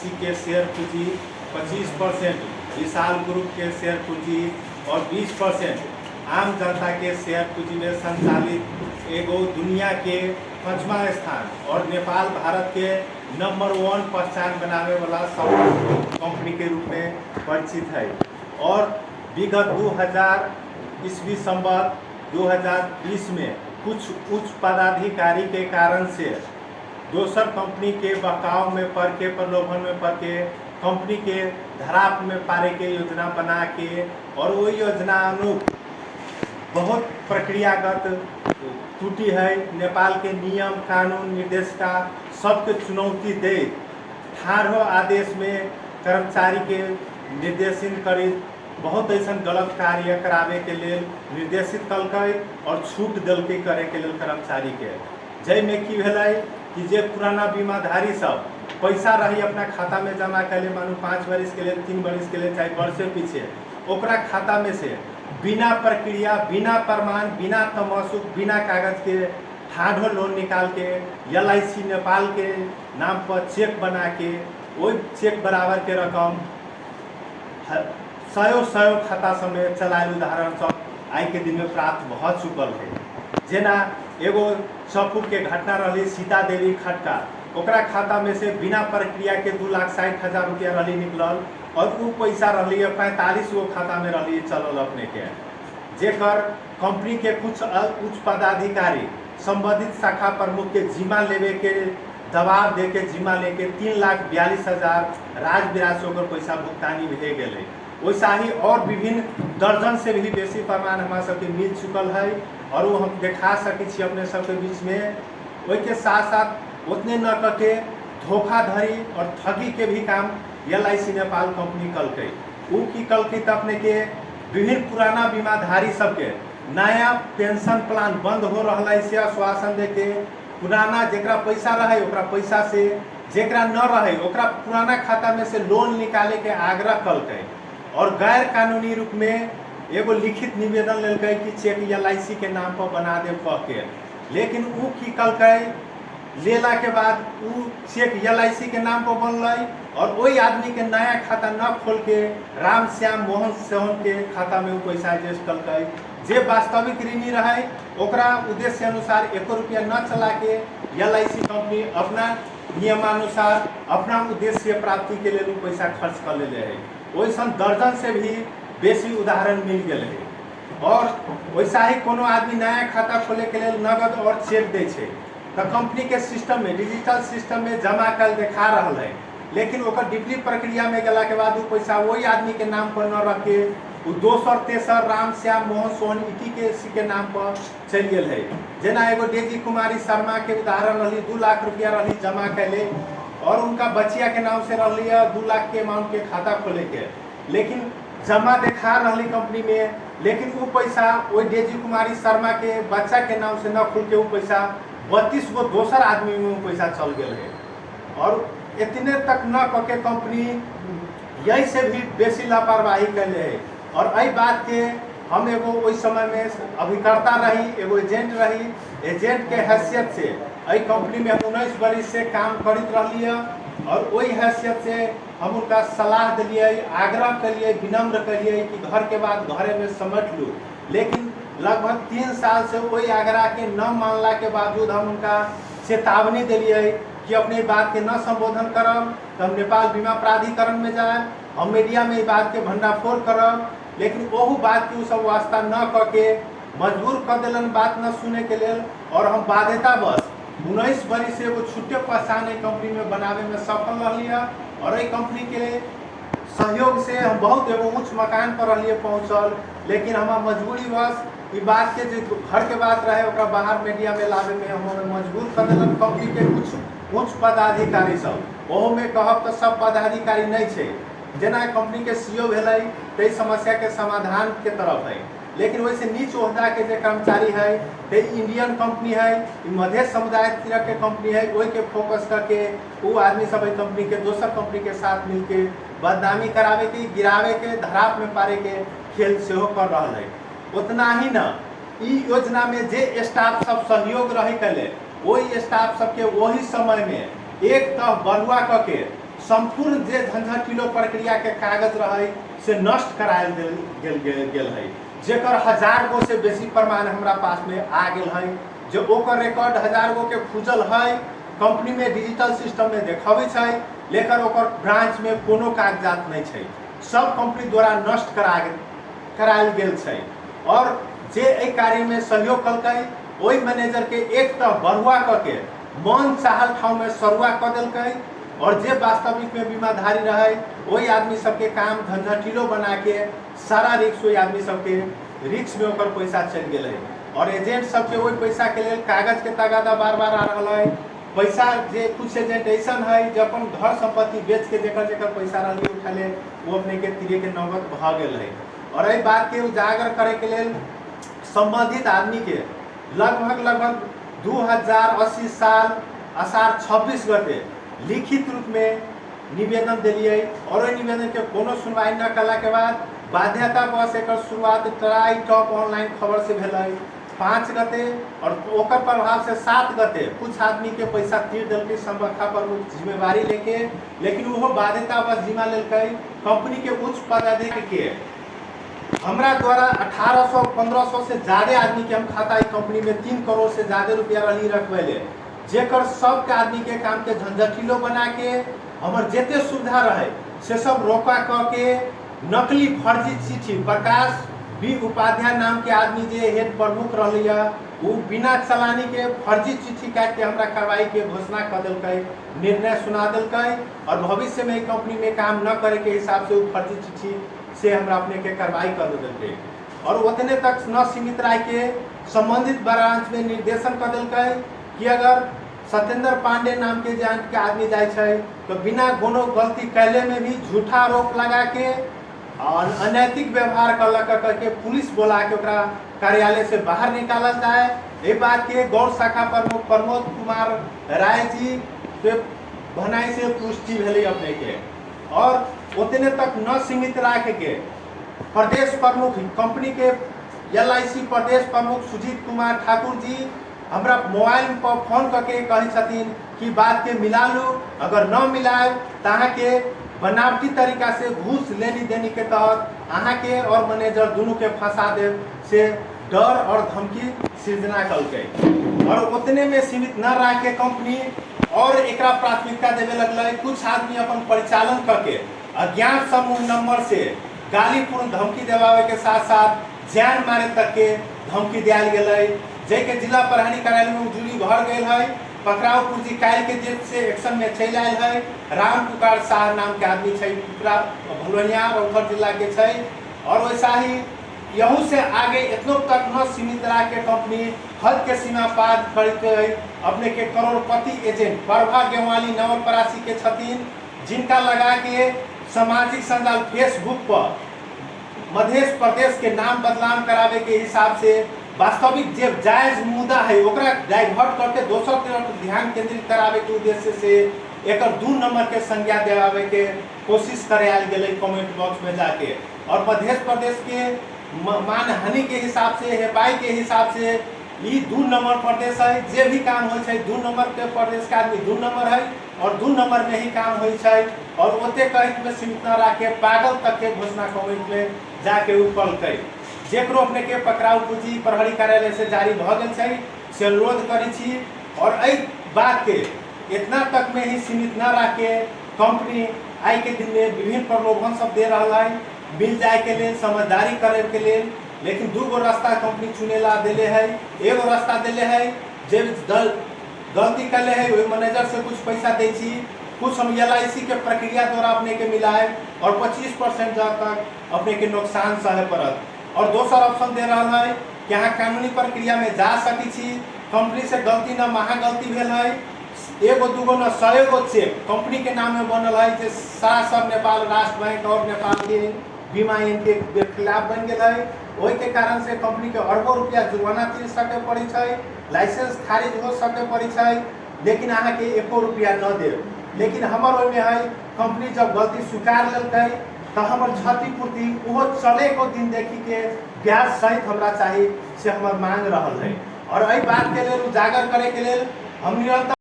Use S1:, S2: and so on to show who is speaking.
S1: LIC के share पूंजी 25%, विशाल group के शेयर पूंजी और 20% आम जनता के शेयर पूंजी में संचालित एगो दुनिया के 5वां स्थान और नेपाल भारत के नंबर 1 पहचान बनाने वाला सब कंपनी के रूप में परिचित है। और विगत 2000 ईस्वी संवत 2020 में कुछ उच्च पदाधिकारी के कारण से दोसर कंपनी के बहकाव में पड़ के, प्रलोभन में पड़ के कंपनी के धराप में पारे के योजना बना के और वो योजना अनुरूप बहुत प्रक्रियागत त्रुटि है। नेपाल के नियम कानून निर्देशिका सबके चुनौती दे 18 आदेश में कर्मचारी के निर्देशन करी बहुत ऐसा गलत कार्य करावे के लिए निर्देशित कलकै और छूट दिलकै करे के लिए कर्मचारी के, जैमे की भेलै कि जे पुराना बीमाधारी सब पैसा रही अपना खाता में जमा कैले, मानू 5 वर्ष के लिए, 3 वर्ष के लिए, चाहे वर्षे पीछे, ओकरा खाता में से बिना प्रक्रिया, बिना प्रमाण, बिना तमसुक, बिना कागज के ठाढ़ो लोन निकाल के LIC नेपाल के नाम पर चेक बना के वही चेक बराबर के रकम सौ खाता समेत चलायल उदाहरण सब आई के दिन में प्राप्त भ चुकल है। जेना एगो सपुर के घटना रही सीता देवी खटका, ओकरा खाता में से बिना प्रक्रिया के 2,60,000 रुपया रही निकलल और वो पैसा रही 45 गो खाता में रही चलल अपने के, जेकर कंपनी के कुछ उच्च पदाधिकारी संबंधित शाखा प्रमुख के जिम्मा लेवे के दबाव दे के जिम्मा लेके 3,42,000 राज विरासत होकर पैसा भुगतानी भे गए। वैसा ही और विभिन्न दर्जन से भी बेसी प्रमाण हमारा सबके मिल चुकल है और वो हम देखा सके अपने सबके बीच में। वही के साथ साथ उतने न करके धोखाधड़ी और ठगी के भी काम LIC नेपाल कंपनी कलकै। वो की कलकै तो अपने के विभिन्न पुराना बीमाधारी सबके नया पेंशन प्लान बंद हो रहा है से आश्वासन दे के पुराना जेकरा पैसा रहे ओकरा पैसा से, जेकरा न रहे ओकरा पुराना खाता में से लोन निकाले के आग्रह कलकै और गैर कानूनी रूप में एगो लिखित निवेदन लेलकै कि चेक LIC के नाम पर बना दे कह के। लेकिन वो की कलकै, लेला के बाद वो चेक LIC के नाम पर बनल और वही आदमी के नया खाता न खोल के राम श्याम मोहन सोहन के खाता में वो पैसा एडजस्ट कलकै। जे वास्तविक ऋणी रहे ओकरा उद्देश्य अनुसार 1 रुपया न चला के LIC कंपनी अपना नियमानुसार अपना उद्देश्य प्राप्ति के लिए पैसा खर्च कर ले है। वैसा दर्जन से भी बेसी उदाहरण मिल गए है। और वैसा ही कोनो आदमी नया खाता खोले के लिए नगद और चेक दे छे तो कंपनी के सिस्टम में, डिजिटल सिस्टम में जमा कर देखा रहा है, लेकिन ओकर डिप्ली प्रक्रिया में गला के बाद वो पैसा वही आदमी के नाम पर न रख के वो दोसर तेसर राम श्याम मोहन सोहन इटी के नाम पर चल गए है। जेना एगो डेजी कुमारी शर्मा के उदाहरण रही, 2 लाख रुपया रही जमा कैले और उनका बचिया के नाम से रही 2 लाख के अमाउंट के खाता खोले के, लेकिन जमा देखा रही कंपनी में, लेकिन वो पैसा वही डेजी कुमारी शर्मा के बच्चा के नाम से न खुल के वो पैसा 32 गो दोसर आदमी में वो पैसा चल गए है। और इतने तक न करके कंपनी यही से भी बेसी लापरवाही कैले है। और अई बात के हम एगो उस समय में अभिकर्ता रही, एगो एजेंट रही, एजेंट के हैसियत से अई कंपनी में 19 वर्ष से काम करते रही और वही हैसियत से हम उनका सलाह दिलिए, आग्रह करिए, विनम्र करिए कि घर के बाद घरे में समझ लूँ। लेकिन लगभग 3 साल से वही आग्रह के न मानला के बावजूद हम उनका चेतावनी दिलिए कि अपने बात के न संबोधन करब तो हम नेपाल बीमा प्राधिकरण में जाए, हम मीडिया में बात के भंडाफोड़ करब। लेकिन वह बात की सब वास्ता न करके मजबूर कर दिलन बात न सुने के लिए और हम बाध्यता बस 19 वर्ष से वो छुट्टे पहचान कंपनी में बनावे में सफल रही और ये कंपनी के सहयोग से हम बहुत एगो उच्च मकान पर रहिए पहुँचल। लेकिन हमारा मजबूरी बस ये बात के जो घर के बात रहे ओकरा बाहर मीडिया में लावे में हमें मजबूर कर दिलन कंपनी के कुछ उच्च पदाधिकारी सब। वह में कहब तो सब पदाधिकारी नहीं है, जेना कंपनी के CEO भेलै ते समस्या के समाधान के तरफ है, लेकिन वैसे नीच ओहदा के जो कर्मचारी है ते इंडियन कंपनी है, मध्य समुदाय के कंपनी है, वही के फोकस करके वो आदमी सब कंपनी के दोसर कंपनी के साथ मिलके बदनामी करावे के, गिरावे के, धराप में पारे के खेल से कर रहा है। उतना ही न ई योजना में जे स्टाफ सब सहयोग रहे कले वही स्टाफ सबके वही समय में एक तह बलुआ करके संपूर्ण जे झंझटिलो प्रक्रिया के कागज रहे से नष्ट करायल गेल है, जेकर 1000 गो से बेसी प्रमाण हमरा पास में आ गेल है। जो ओकर रिकॉर्ड 1000 गो के खुजल है, कंपनी में डिजिटल सिस्टम में देखावे छै, लेकिन ओकर ब्रांच में कोनो कागजात नहीं छै, सब कंपनी द्वारा नष्ट करायल गेल छै। और जे एहि कार्य में सहयोग कलकै, ओहि मैनेजर के एक तो बढ़ुआ के मन चाहल ठाव में सरुआ क देलकै, और जे वास्तविक में बीमाधारी रहे वही आदमी सबके काम झंझटिलो बना के सारा रिक्स वही आदमी सबके रिक्स में ओकर पैसा चल गए है। और एजेंट सबके वही पैसा के लिए कागज के तगादा बार बार आ रहा है। पैसा जे कुछ एजेंट ऐसा है जो अपन घर संपत्ति बेच के जेकर जेकर पैसा रही उठा ले, वो अपने के तिरे के नौबत भ गेल है। और एहि बात के उजागर करे के लिए संबंधित आदमी के लगभग 2080 साल आषाढ़ 26 गते लिखित रूप में निवेदन दिलिए, और ओहि निवेदन के कोनो सुनवाई न कला के बाद बाध्यता बस एक शुरुआत ट्राई टॉप ऑनलाइन खबर से भेल 5 गते, और ओकर प्रभाव से 7 गते कुछ आदमी के पैसा तीर दिल्ली संरक्षा प्रमुख जिम्मेवारी लेके, लेकिन वो बाध्यता बस जिम्मा लेलकै कंपनी के उच्च पदाधिकारी के। हमरा द्वारा 1800-1500 से ज्यादा आदमी के हम खाता कंपनी में 3 करोड़ से ज्यादा रुपया रही रखबे, जेकर सबके आदमी के काम के झंझटिलो बना के हमर जेते सुविधा रहे से सब रोका के नकली फर्जी चिट्ठी प्रकाश बी उपाध्याय नाम के आदमी जे हेड प्रमुख रहिया, वो बिना चलानी के फर्जी चिट्ठी काट के हमरा कार्रवाई के घोषणा कर दिलकै, निर्णय सुना दिलकै, और भविष्य में कंपनी में काम न करे के हिसाब से वो फर्जी चिट्ठी से हमरा अपने के कार्रवाई कर दिलकै। और उतने तक न सीमित रह के संबंधित ब्रांच में निर्देशन कर दिलकै कि अगर सत्येंद्र पांडे नाम के जान के आदमी जाए छै तो बिना कोनो गलती कैले में भी झूठा आरोप लगा के और अनैतिक व्यवहार करके पुलिस बोला के ओकरा कार्यालय से बाहर निकाला जाए। ये बात के गौड़ शाखा प्रमुख प्रमोद कुमार राय जी के भनाई से पुष्टि भेलै अपने के। और उतने तक न सीमित रख के प्रदेश प्रमुख कंपनी के LIC प्रदेश प्रमुख सुजीत कुमार ठाकुर जी हमरा मोबाइल पर फोन करके कही छथिन कि बात के मिला लू, अगर न मिलाए तो अहाँ के बनावटी तरीका से घूस लेनी देनी के तहत अहाँ के और मैनेजर दोनों के फंसा दे से डर और धमकी सृजना कलकै। और उतने में सीमित न रह के कंपनी और एकरा प्राथमिकता देवे लगल। कुछ आदमी अपन परिचालन करके अज्ञात समूह नंबर से गालीपूर्ण धमकी देवावे के साथ साथ जान मारे तक के धमकी दिया गया, जैके जिला प्रहरी कार्यालय में उजुरी भर गए है। पकड़ाव पूर्जी काल के जेल से एक्शन में चल आयल है। राम पुकार शाह नाम के आदमी है, भलुनिया रौथर जिला के छै। और वैसा ही यहू से आगे इतनो तक न सीमित रह के कंपनी हद के सीमा पार करके अपने के करोड़पति एजेंट प्रभा गेवाली नवलपरासी के छथिन, जिनका लगा के सामाजिक संजाल फेसबुक पर मध्य प्रदेश के नाम बदनाम करावे के हिसाब से वास्तविक जे जायज मुद्दा है ओकरा डाइवर्ट करके दोसर तरफ ध्यान केंद्रित करावे के उद्देश्य से एक 2 नंबर के संज्ञा देवावे के कोशिश करायल गेलै कमेंट बॉक्स में जाके। और मध्य प्रदेश के मानहानि के हिसाब से हेपाई के हिसाब से ये 2 नंबर प्रदेश है। जे भी काम हो 2 नंबर के प्रदेश का आदमी 2 नंबर है और 2 नंबर में ही काम हो। और ओते कहित में सीमित न रखे पागल तक के घोषणा कमेंट में जाके ऊपर कई जेकरो अपने के पकड़ाव पूंजी प्रहरी कार्यालय से जारी भ गेल छै से अनुरोध करी छी। और एहि बात के इतना तक में ही सीमित न रखे कंपनी आई के दिन में विभिन्न प्रलोभन सब दे रहा है मिल जाए के लिए, समझदारी करे के लिए। लेकिन 2 गो रास्ता कंपनी चुनेला दिले है। एगो रास्ता दिले है जे गलती कर ले है वही मैनेजर से कुछ पैसा दे छी, कुछ हम LIC के प्रक्रिया द्वारा अपने के मिलाए और 25% तक अपने के नुकसान सहे पड़त। और दोसर ऑप्शन दे रहा है कि यहाँ कानूनी प्रक्रिया में जा सकी छी। कंपनी से गलती न महा गलती भेल है, 1 2 न 100 गो चेक कंपनी के नाम में बनल है जे सारा सब नेपाल राष्ट्र बैंक और नेपाल के बीमा के खिलाफ बन गया है। वही के कारण से कंपनी के अरबों रुपया जुर्माना तीर सके पड़ी है, लाइसेंस खारिज हो सके पड़ी है, लेकिन अहाँ के 1 रुपया न दे। लेकिन हमार ओहिमे है कंपनी जब गलती स्वीकार लेलकै तो हमार क्षतिपूर्ति वो चले को दिन देखी के ब्याज सहित हमरा चाहिए से हमार मांग रहा है। और एहि बात के लिए उजागर करे के लिए हम निरंतर